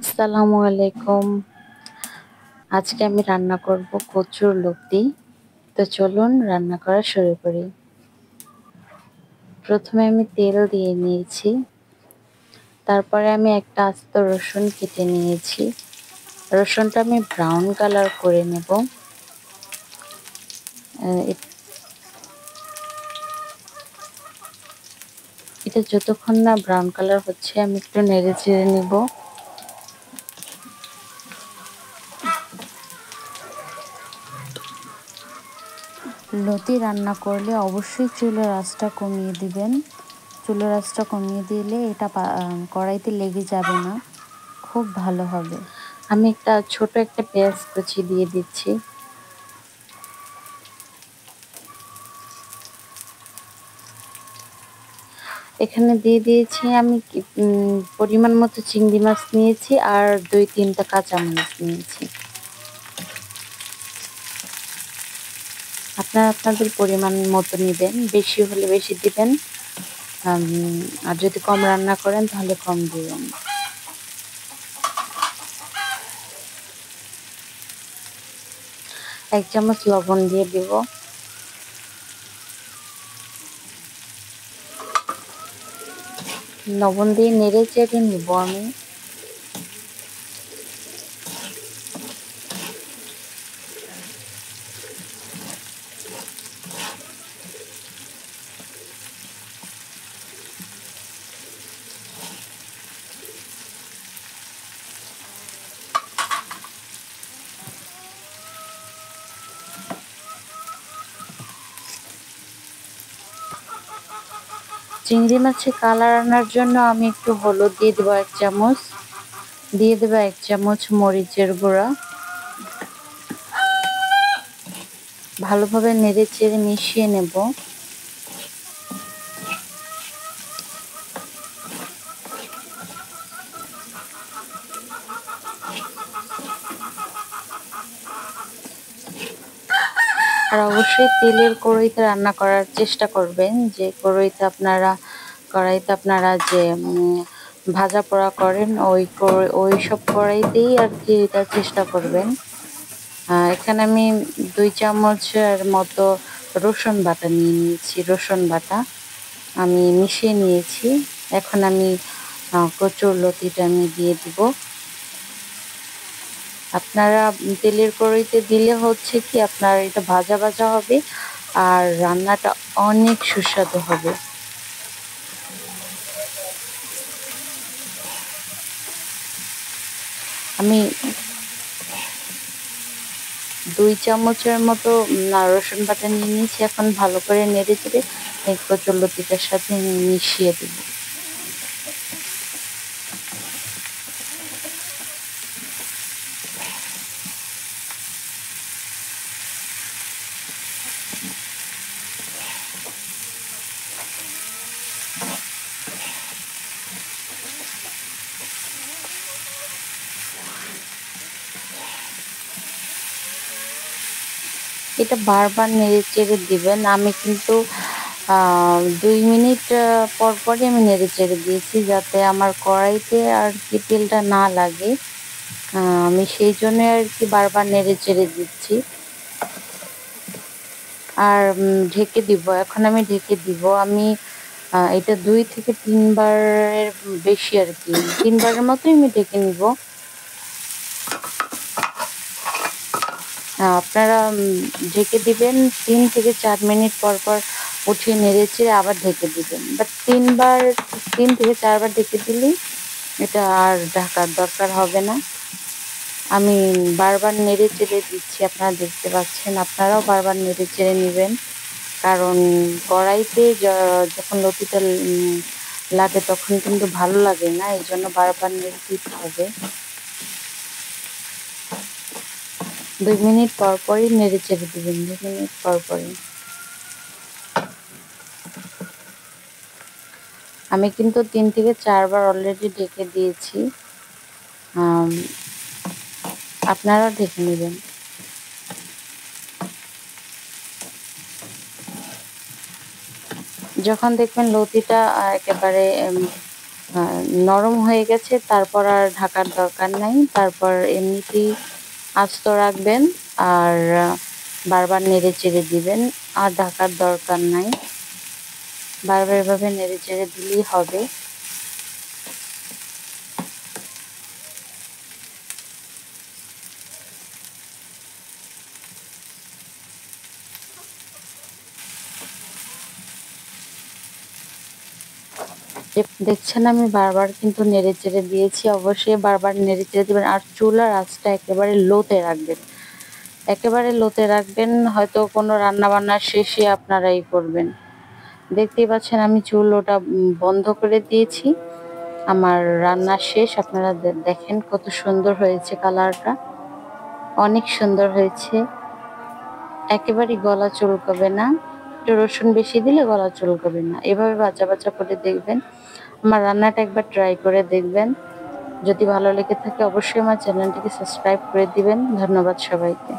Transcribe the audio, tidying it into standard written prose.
আসসালামু আলাইকুম। আজকে আমি রান্না করব কচুর লতি। তো চলুন রান্না করা শুরু করি। প্রথমে আমি তেল দিয়ে নিয়েছি। তারপরে আমি একটা আস্ত রসুন কেটে নিয়েছি। রসুনটা আমি ব্রাউন কালার করে নেব। এটা যতক্ষণ না ব্রাউন কালার হচ্ছে আমি একটু নেড়ে চেড়ে নেব। লতি রান্না করলে অবশ্যই চুলার আঁচটা কমিয়ে দিবেন। চুলার আঁচটা কমিয়ে দিলে এটা কড়াইতে লেগে যাবে না, খুব ভালো হবে। আমি ছোট একটা পেঁয়াজ কুচি দিয়ে দিচ্ছি। এখানে দিয়ে দিয়েছি আমি পরিমাণ মতো চিংড়ি মাছ নিয়েছি আর 2-3টা কাঁচামরিচ নিয়েছি। আপনারা আপনাদের পরিমাণ মতো নেবেন, বেশি হলে বেশি দিবেন, আর যদি কম রান্না করেন তাহলে কম দিবেন। এক চামচ লবণ দিয়ে দেব। লবণ দিয়ে নেড়ে চেড়ে নিব আমি। চিংড়ি মাছের কালার আনার জন্য আমি একটু হলুদ দিয়ে দেবো 1 চামচ, দিয়ে দেবো 1 চামচ মরিচের গুঁড়া। ভালোভাবে নেড়ে চেড়ে মিশিয়ে নেব। আর অবশ্যই তেলের কড়াইতে রান্না করার চেষ্টা করবেন, যে কড়াইতে আপনারা যে ভাজা পোড়া করেন ওই সব কড়াইতেই আর কি এটা চেষ্টা করবেন। এখানে আমি 2 চামচের মতো রসুন বাটা নিয়ে নিয়েছি। রসুন বাটা আমি মিশিয়ে নিয়েছি। এখন আমি কচুর লতিটা আমি দিয়ে দিব। আপনারা তেলের কড়াইতে দিলে হচ্ছে কি আপনার এটা ভাজা ভাজা হবে আর রান্নাটা অনেক সুস্বাদু হবে। আমি 2 চামচের মতো রসুন বাটা নিয়ে নিয়েছি। এখন ভালো করে নেড়ে চেড়ে এই কচুর লতিটার সাথে আমি মিশিয়ে দেব। এটা বারবার নেড়ে চেড়ে দিবেন। আমি কিন্তু 2 মিনিট পর পরই আমি নেড়ে চেড়ে দিয়েছি, যাতে আমার কড়াইতে আর কি তেলটা না লাগে। আমি সেই জন্য আর কি বারবার নেড়ে চেড়ে দিচ্ছি। আর ঢেকে দিব। এখন আমি ঢেকে দিব। আমি এটা 2 থেকে 3 বারের বেশি আর কি 3 বারের মতোই আমি ঢেকে নিব। আপনারা ঢেকে দিবেন। 3 থেকে 4 মিনিট পর পর উঠিয়ে নেড়ে চেড়ে আবার ঢেকে দিবেন। বাট 3 থেকে 4 বার ঢেকে দিলেই এটা আর ঢাকার দরকার হবে না। আমি বারবার নেড়ে চেড়ে দিচ্ছি, আপনারা দেখতে পাচ্ছেন। আপনারাও বারবার নেড়ে চেড়ে নেবেন, কারণ কড়াইতে যখন লতিটা লাগে তখন কিন্তু ভালো লাগে না, এই জন্য বারবার নেড়ে দিতে হবে। 2 মিনিট পর পরই নেড়ে চেড়ে দিবেন, 2 মিনিট পর পরই। আমি কিন্তু 3 থেকে 4 বার অলরেডি ঢেকে দিয়েছি। আপনারাও ঢেকে নেবেন। যখন দেখবেন লতিটা একেবারে নরম হয়ে গেছে, তারপর আর ঢাকার দরকার নাই। তারপর এমনিতেই আস্ত রাখবেন আর বারবার নেড়ে চেড়ে দিবেন, আর ঢাকার দরকার নাই। বারবার এভাবে নেড়ে চেড়ে দিলেই হবে। দেখছেন আমি বারবার কিন্তু নেড়ে চেড়ে দিয়েছি, অবশ্যই বারবার নেড়ে চেড়ে দিবেন। আর চুলার আঁচটা একেবারে লোতে রাখবেন, একেবারে লোতে রাখবেন। হয়তো কোনো রান্নাবান্নার শেষে আপনারা এই করবেন। দেখতেই পাচ্ছেন আমি চুলোটা বন্ধ করে দিয়েছি, আমার রান্না শেষ। আপনারা দেখেন কত সুন্দর হয়েছে, কালারটা অনেক সুন্দর হয়েছে, একেবারেই গলা চুলকাবে না। একটু রসুন বেশি দিলে গলা চুলকাবে না। এভাবে ভাজা ভাজা করে দেখবেন, আমার রান্নাটা একবার ট্রাই করে দেখবেন। যদি ভালো লেগে থাকে অবশ্যই আমার চ্যানেলটিকে সাবস্ক্রাইব করে দিবেন। ধন্যবাদ সবাইকে।